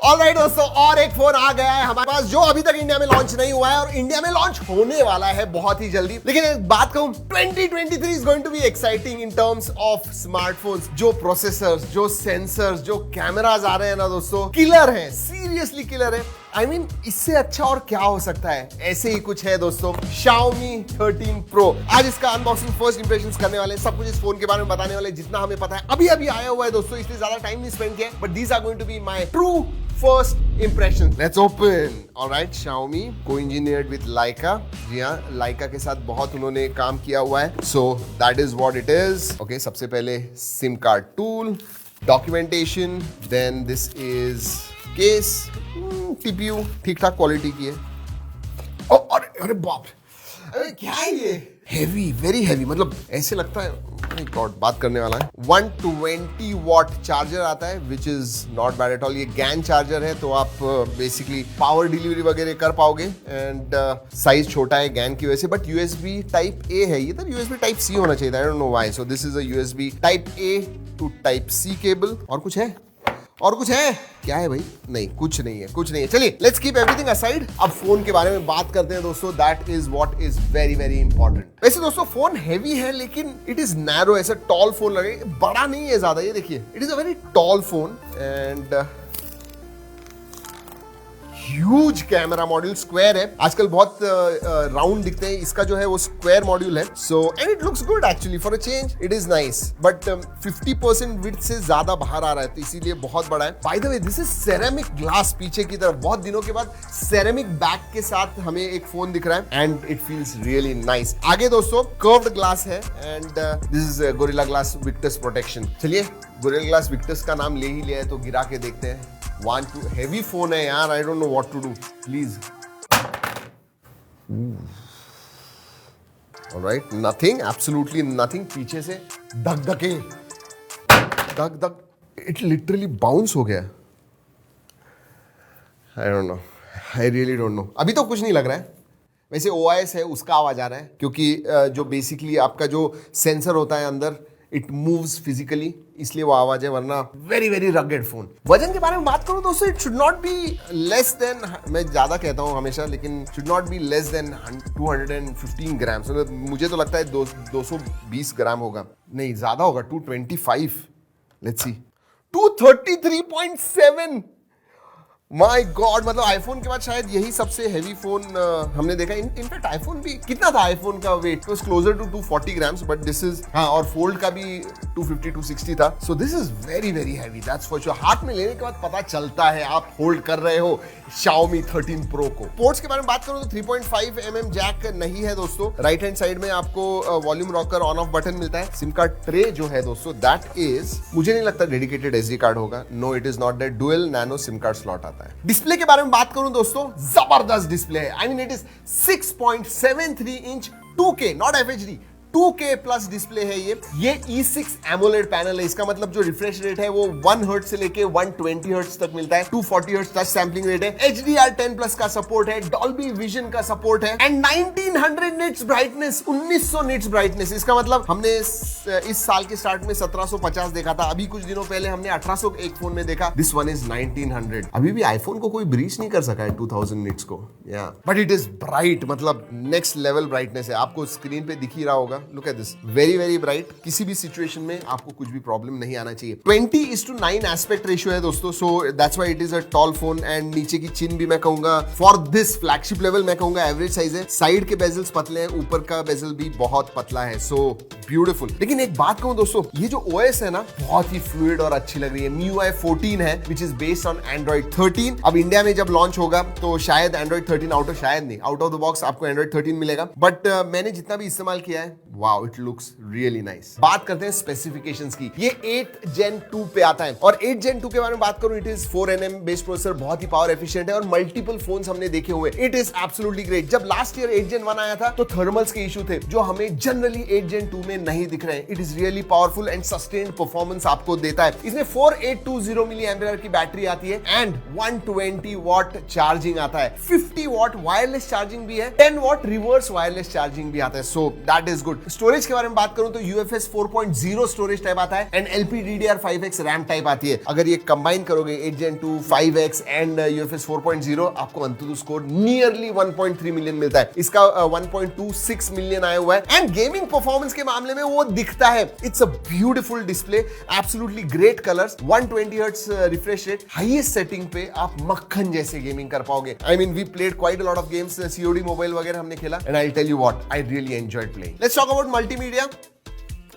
Alright दोस्तों, और एक फोन आ गया है हमारे पास जो अभी तक इंडिया में लॉन्च नहीं हुआ है और इंडिया में लॉन्च होने वाला है बहुत ही जल्दी। लेकिन एक बात कहूं, 2023 is going to be exciting in terms of smartphones. जो प्रोसेसर्स, जो सेंसर्स, जो कैमरास आ रहे हैं ना दोस्तों, किलर हैं, सीरियसली किलर है। I mean, इससे अच्छा और क्या हो सकता है। ऐसे ही कुछ है दोस्तों, Xiaomi 13 Pro। आज इसका अनबॉक्सिंग, फर्स्ट इंप्रेशंस करने वाले हैं, सब कुछ इस फोन के बारे में बताने वाले, जितना हमें पता है अभी अभी आया हुआ है दोस्तों, इसलिए ज्यादा टाइम नहीं स्पेंड किया, but these are going to be my true first impression. Let's open. Alright, Xiaomi coengineered with Leica। जी हाँ, Leica के साथ बहुत उन्होंने काम किया हुआ है, so that is what it is. Okay, सबसे पहले SIM card tool, documentation, then this is case, CPU ठीक ठाक क्वालिटी की है। अरे बाप, अरे क्या है ये, हेवी, वेरी हेवी, मतलब ऐसे लगता है गॉड बात करने वाला है। 120 वॉट चार्जर आता है, which is not bad at all. ये गैन चार्जर है, तो आप बेसिकली पावर डिलीवरी वगैरह कर पाओगे, एंड साइज छोटा है गैन की वजह से, बट USB टाइप A है ये, तो USB टाइप C होना चाहिए, I don't know why. So this is a USB type A to type C cable. और कुछ है, और कुछ है, क्या है भाई? नहीं, कुछ नहीं है, कुछ नहीं है। चलिए, लेट्स कीप एवरीथिंग असाइड, अब फोन के बारे में बात करते हैं दोस्तों। That is what is very very important. वैसे दोस्तों फोन हैवी है, लेकिन इट इज नैरो, ऐसा टॉल फोन लगे, बड़ा नहीं है ज्यादा। ये देखिए, it is a very tall phone and huge camera module, square है। आजकल बहुत राउंड दिखते हैं, इसका जो है वो स्क्वायर मॉड्यूल है। So and it looks good actually, for a change it is nice, but 50% width से ज्यादा बाहर आ रहा है, तो इसीलिए बहुत बड़ा है। By the way, this is ceramic glass पीछे की तरफ। बहुत दिनों के बाद सेरेमिक बैक के साथ हमें एक फोन दिख रहा है, and it feels really nice. आगे दोस्तों कर्व्ड ग्लास है, and this is gorilla glass Victus protection. चलिए, गोरिल्ला ग्लास विक्टस का नाम ले ही लिया है, तो गिरा के देखते हैं। 1 2 हेवी फोन है यार, I don't know what to do, please. Alright, nothing, absolutely nothing. पीछे से धक धके, धक धक, इट लिटरली बाउंस हो गया। आई don't no, I really don't know. अभी तो कुछ नहीं लग रहा है। वैसे OIS है, उसका आवाज आ रहा है, क्योंकि जो बेसिकली आपका जो सेंसर होता है अंदर, इट मूव्स फिजिकली, इसलिए वो आवाज है, वरना वेरी वेरी रगेड फोन। वजन के बारे में बात करूं दोस्तों, it should not be less than, मैं ज्यादा कहता हूं हमेशा, लेकिन should not be less than 215 ग्राम। मुझे तो लगता है 220 ग्राम होगा, नहीं ज्यादा होगा, 225। Let's see, 233.7। माय गॉड, मतलब आईफोन के बाद शायद यही सबसे हेवी फोन हमने देखा। इनफैक्ट आईफोन भी कितना था, आईफोन का weight was closer to 240 grams, but this is, हाँ, और फोल्ड का भी 250-260 था। So this is very very heavy, that's for sure. हाथ में लेने के बाद पता चलता है आप होल्ड कर रहे हो Xiaomi 13 Pro को। पोर्ट्स के बारे में बात करूं तो 3.5 mm जैक नहीं है दोस्तों। राइट हैंड साइड में आपको volume rocker on off button मिलता है। सिम कार्ड ट्रे जो है दोस्तों, दैट इज, मुझे नहीं लगता डेडिकेटेड SD कार्ड होगा। No, it is not that. Dual nano SIM card slot आता है। डिस्प्ले के बारे में बात करूं दोस्तों, जबरदस्त डिस्प्ले है। I mean, it is 6.73 inch 2K, not FHD, 2K plus display है ये E6 AMOLED पैनल है। इसका मतलब जो रिफ्रेश रेट है वो 1 हर्ट्ज से लेके 120 हर्ट्ज तक मिलता है। 240 हर्ट्ज टच सैंपलिंग रेट है। HDR10 प्लस का सपोर्ट है। डॉल्बी विजन का सपोर्ट है, and 1900 nits brightness, 1900 nits brightness. इसका मतलब हमने इस साल के स्टार्ट में 1750 देखा था, अभी कुछ दिनों पहले हमने 1800 एक फोन में देखा। This one is 1900। अभी भी आईफोन को कोई ब्रीच नहीं कर सका है 2000 निट्स को, बट इट इज ब्राइट, मतलब नेक्स्ट लेवल ब्राइटनेस है। आपको स्क्रीन पे दिख ही रहा होगा। Look at this, very very bright. किसी भी सिचुएशन में आपको कुछ भी प्रॉब्लम नहीं आना चाहिए। 20:9 एस्पेक्ट रेशियो है दोस्तों, so that's why it is a tall phone. And नीचे की चिन भी मैं कहूंगा फॉर दिस फ्लैगशिप लेवल, मैं कहूंगा एवरेज साइज है। साइड के बेजल्स पतले हैं, ऊपर का बेजल भी बहुत पतला है, सो ब्यूटीफुल। लेकिन एक बात कहूं दोस्तों, ये जो OS है ना, बहुत ही फ्लूइड और अच्छी लग रही है। MIUI 14 है, which is based on Android 13। अब इंडिया में जब लॉन्च होगा तो शायद Android 13 out of the box आपको Android 13 मिलेगा, बट मैंने जितना भी इस्तेमाल किया है, wow, it looks really nice. बात करते हैं स्पेसिफिकेशंस की। ये 8 Gen 2 पे आता है, और 8 Gen 2 के बारे में बात करूं, it is 4nm based processor, बहुत ही पावर एफिशिएंट है, और मल्टीपल फोन्स हमने देखे हुए। It is absolutely great. जब लास्ट ईयर 8 Gen 1 आया था तो थर्मल्स के इशू थे, जो हमें जनरली 8 Gen 2 में नहीं दिख रहे हैं। It is really powerful and sustained performance आपको देता है। इसमें 4820 मिली एम्पियर की बैटरी आती है, एंड 120 वॉट चार्जिंग आता है। 50 वॉट वायरलेस चार्जिंग भी है, 10 वॉट रिवर्स वायरलेस चार्जिंग भी आता है। So that is good. Storage के बारे में बात करूं तो UFS 4.0 स्टोरेज टाइप आता है एंड LPDDR5X रैम टाइप आती है। अगर ये कंबाइन करोगे 8 Gen 2 5X एंड UFS 4.0 आपको अंतुतु स्कोर नियरली 1.3 मिलियन मिलता है। इसका 1.26 मिलियन आया हुआ है एंड गेमिंग परफॉर्मेंस के मामले में वो दिखता है। It's a beautiful display, absolutely great colours, 120 hertz refresh rate, highest setting पे आप मक्खन जैसे गेमिंग कर पाओगे। I mean we played quite a lot of games, COD mobile वगैरह हमने खेला and I tell you what, I really enjoyed playing. Let's talk about multimedia.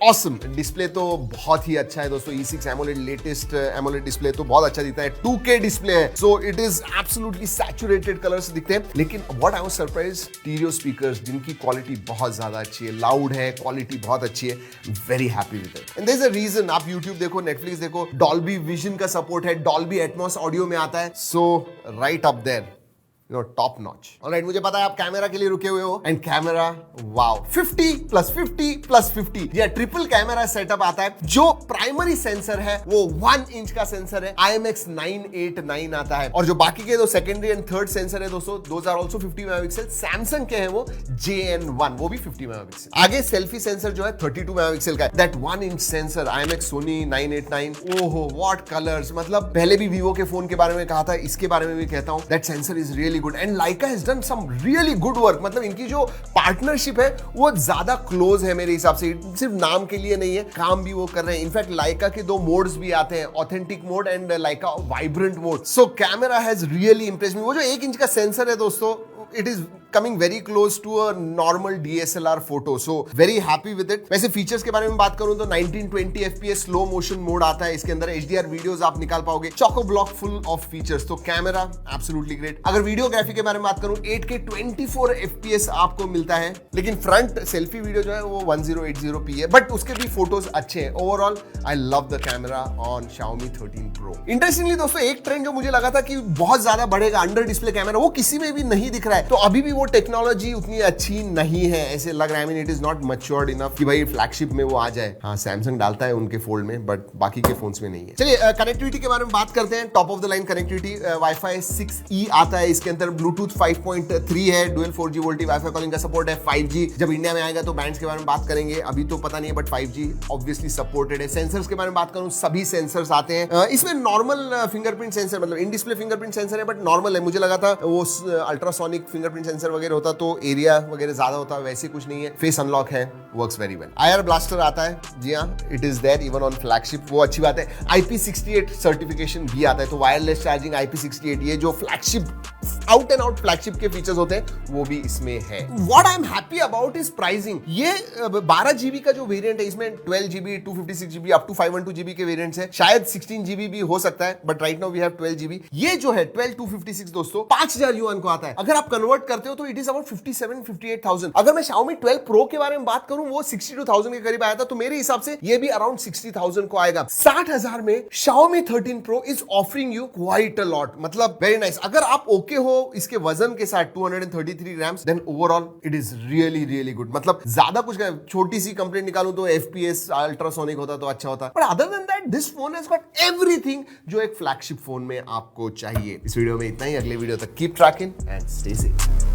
Awesome display तो बहुत ही अच्छा है दोस्तों। E6 AMOLED latest AMOLED display तो बहुत अच्छा दिखता है। 2K डिस्प्ले है, so it is absolutely saturated colours दिखते हैं। लेकिन what I was surprise, stereo speakers जिनकी क्वालिटी बहुत ज्यादा अच्छी है, लाउड है, क्वालिटी बहुत अच्छी है। Very happy with it and there is a reason. आप YouTube देखो, Netflix देखो, डॉल्बी विजन का सपोर्ट है, डॉल्बी एटमॉस ऑडियो में आता है। So right up there, top notch. Alright, मुझे पता है आप कैमरा के लिए रुके हुए हो एंड कैमरा वाओ, 50 + 50 + 50 या ट्रिपल कैमरा सेटअप आता है। जो प्राइमरी सेंसर है वो 1 इंच का सेंसर है, IMX 989 आता है और जो बाकी के दो सेकेंडरी एंड थर्ड सेंसर है दोस्तों, those are also 50 megapixel. Samsung के हैं वो JN1, वो भी 50 मेगापिक्सल। आगे सेल्फी सेंसर जो है 32 मेगापिक्सल का है। That 1 inch sensor IMX Sony 989, ओहो व्हाट कलर्स। मतलब पहले भी वीवो के फोन के बारे में कहा था, इसके बारे में भी कहता हूं, that sensor is really good and Leica has done some really good work। मतलब इनकी जो पार्टनरशिप है वो ज्यादा क्लोज है मेरे हिसाब से, सिर्फ नाम के लिए नहीं है, काम भी वो कर रहे हैं। इनफैक्ट Leica के 2 मोड्स भी आते हैं, authentic mode and Leica vibrant mode. So camera has really impressed me. वो जो 1 इंच का सेंसर है दोस्तों, it is coming very close to a normal DSLR photo, so very happy with it। वैसे फीचर्स के बारे में बात करूं तो 1920 FPS स्लो मोशन मोड आता है इसके अंदर, HDR वीडियोस आप निकाल पाओगे, choco block full of features. तो कैमरा एब्सोल्युटली ग्रेट। अगर वीडियोग्राफी के बारे में बात करूं 8K 24 FPS आपको मिलता है, लेकिन फ्रंट सेल्फी वीडियो जो है वो 1080p है, बट उसके भी फोटोज अच्छे हैं। Overall I love the camera on Xiaomi 13 Pro। Interestingly दोस्तों, एक ट्रेंड जो मुझे लगा था कि बहुत ज्यादा बढ़ेगा अंडर डिस्प्ले कैमरा, वो किसी में भी नहीं दिख रहा है। तो अभी भी वो टेक्नोलॉजी उतनी अच्छी नहीं है ऐसे लग रहा है। I mean it is not matured enough कि भाई फ्लैगशिप में वो आ जाए। हाँ, सैमसंग डालता है उनके फोल्ड में, बट बाकी के फोन्स में नहीं है। चलिए कनेक्टिविटी के बारे में बात करते हैं। Top of the line connectivity, wifi 6E आता है इसके अंदर, ब्लूटूथ 5.3 है, dual 4G VoLTE wifi calling का सपोर्ट है, 5G जब इंडिया में आएगा तो बैंड्स के बारे में बात करेंगे, अभी तो पता नहीं है, बट 5G ऑब्वियसली सपोर्टेड है। सेंसर्स के बारे में बात करूं, सभी सेंसर्स आते हैं इसमें। नॉर्मल फिंगरप्रिंट सेंसर, मतलब इन डिस्प्ले फिंगरप्रिंट सेंसर है, बट नॉर्मल है। मुझे लगा था वो अल्ट्रासोनिक फिंगरप्रिंट सेंसर वगैरह होता तो एरिया वगैरह ज्यादा होता, वैसे कुछ नहीं है। फेस अनलॉक है, works very well. IR blaster आता है, जी हाँ, it is there even on flagship, वो अच्छी बात है। IP68 सर्टिफिकेशन भी आता है, तो वायरलेस चार्जिंग IP68, ये जो flagship out and out flagship के फीचर्स होते हैं वो भी इसमें है। What I am happy about is pricing. ये 12 GB का जो वेरिएंट है, इसमें 12 GB 256 GB up to 512 GB के वेरिएंट्स है, शायद 16 GB भी हो सकता है, but right now we have 12 GB। ये जो है 12 256 दोस्तों 5000 युआन को आता है। अगर आप कन्वर्ट करते हो तो इट इज अबाउट 57-58,000। अगर मैं Xiaomi 12 Pro के बारे में बात करूं, वो 62,000 के करीब आया था, तो मेरे हिसाब से ये भी अराउंड 60,000 को आएगा। 60,000 में Xiaomi 13 Pro is offering you quite a lot, मतलब वेरी नाइस। अगर आप ओके हो इसके वजन के साथ 233 grams, then overall it is really really good. मतलब ज्यादा कुछ, छोटी सी कंप्लेंट निकालूं तो FPS अल्ट्रासोनिक होता तो अच्छा होता, but other than that this phone has got everything जो एक फ्लैगशिप फोन में आपको चाहिए। इस वीडियो में इतना ही, अगले वीडियो तक keep trekking and stay safe.